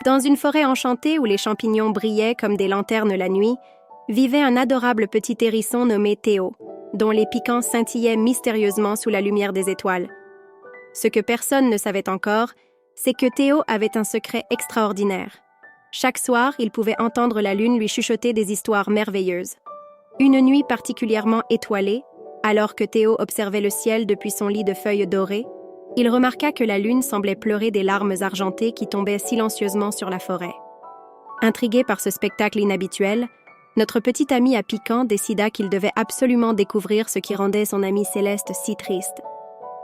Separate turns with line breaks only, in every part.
Dans une forêt enchantée où les champignons brillaient comme des lanternes la nuit, vivait un adorable petit hérisson nommé Théo, dont les piquants scintillaient mystérieusement sous la lumière des étoiles. Ce que personne ne savait encore, c'est que Théo avait un secret extraordinaire. Chaque soir, il pouvait entendre la lune lui chuchoter des histoires merveilleuses. Une nuit particulièrement étoilée, alors que Théo observait le ciel depuis son lit de feuilles dorées, il remarqua que la lune semblait pleurer des larmes argentées qui tombaient silencieusement sur la forêt. Intrigué par ce spectacle inhabituel, notre petit ami à piquant décida qu'il devait absolument découvrir ce qui rendait son ami Céleste si triste,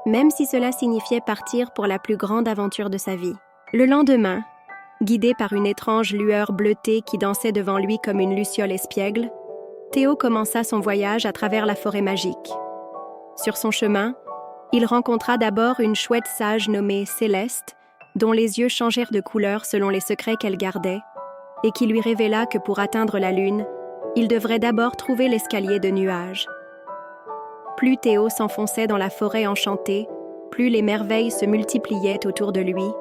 même si cela signifiait partir pour la plus grande aventure de sa vie. Le lendemain, guidé par une étrange lueur bleutée qui dansait devant lui comme une luciole espiègle, Théo commença son voyage à travers la forêt magique. Sur son chemin, il rencontra d'abord une chouette sage nommée Céleste, dont les yeux changèrent de couleur selon les secrets qu'elle gardait, et qui lui révéla que pour atteindre la lune, il devrait d'abord trouver l'escalier de nuages. Plus Théo s'enfonçait dans la forêt enchantée, plus les merveilles se multipliaient autour de lui,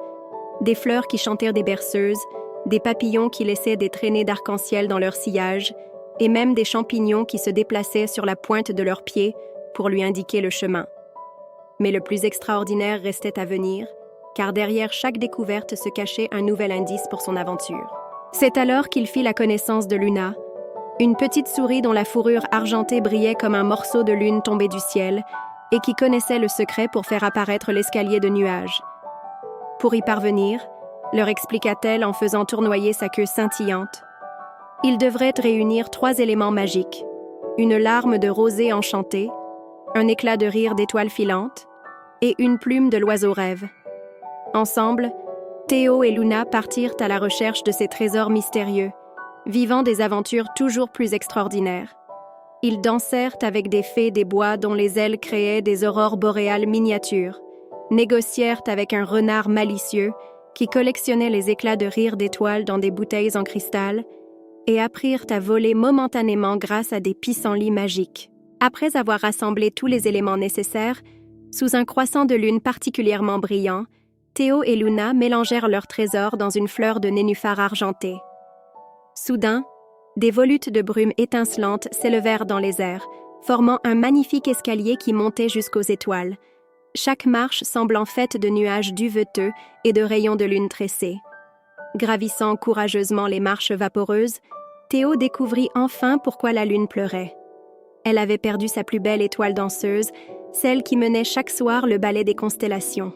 des fleurs qui chantèrent des berceuses, des papillons qui laissaient des traînées d'arc-en-ciel dans leur sillage, et même des champignons qui se déplaçaient sur la pointe de leurs pieds pour lui indiquer le chemin. Mais le plus extraordinaire restait à venir, car derrière chaque découverte se cachait un nouvel indice pour son aventure. C'est alors qu'il fit la connaissance de Luna, une petite souris dont la fourrure argentée brillait comme un morceau de lune tombé du ciel et qui connaissait le secret pour faire apparaître l'escalier de nuages. Pour y parvenir, leur expliqua-t-elle en faisant tournoyer sa queue scintillante, il devrait réunir 3 éléments magiques, une larme de rosée enchantée, un éclat de rire d'étoiles filantes et une plume de l'oiseau rêve. Ensemble, Théo et Luna partirent à la recherche de ces trésors mystérieux, vivant des aventures toujours plus extraordinaires. Ils dansèrent avec des fées des bois dont les ailes créaient des aurores boréales miniatures, négocièrent avec un renard malicieux qui collectionnait les éclats de rire d'étoiles dans des bouteilles en cristal et apprirent à voler momentanément grâce à des pissenlits magiques. Après avoir rassemblé tous les éléments nécessaires, sous un croissant de lune particulièrement brillant, Théo et Luna mélangèrent leurs trésors dans une fleur de nénuphar argenté. Soudain, des volutes de brume étincelantes s'élevèrent dans les airs, formant un magnifique escalier qui montait jusqu'aux étoiles, chaque marche semblant faite de nuages duveteux et de rayons de lune tressés. Gravissant courageusement les marches vaporeuses, Théo découvrit enfin pourquoi la lune pleurait. Elle avait perdu sa plus belle étoile danseuse, celle qui menait chaque soir le ballet des constellations.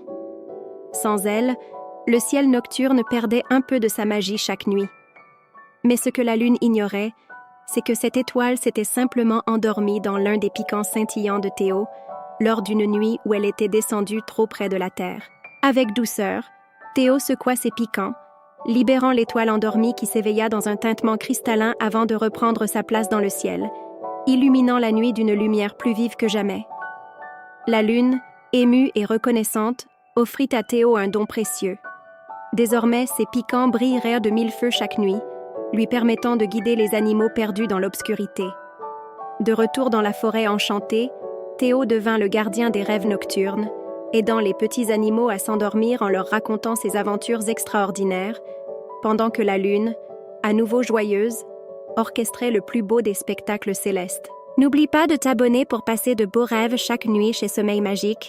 Sans elle, le ciel nocturne perdait un peu de sa magie chaque nuit. Mais ce que la lune ignorait, c'est que cette étoile s'était simplement endormie dans l'un des piquants scintillants de Théo, lors d'une nuit où elle était descendue trop près de la terre. Avec douceur, Théo secoua ses piquants, libérant l'étoile endormie qui s'éveilla dans un tintement cristallin avant de reprendre sa place dans le ciel, illuminant la nuit d'une lumière plus vive que jamais. La lune, émue et reconnaissante, offrit à Théo un don précieux. Désormais, ses piquants brilleraient de 1000 feux chaque nuit, lui permettant de guider les animaux perdus dans l'obscurité. De retour dans la forêt enchantée, Théo devint le gardien des rêves nocturnes, aidant les petits animaux à s'endormir en leur racontant ses aventures extraordinaires, pendant que la lune, à nouveau joyeuse, orchestrait le plus beau des spectacles célestes. N'oublie pas de t'abonner pour passer de beaux rêves chaque nuit chez Sommeil Magique.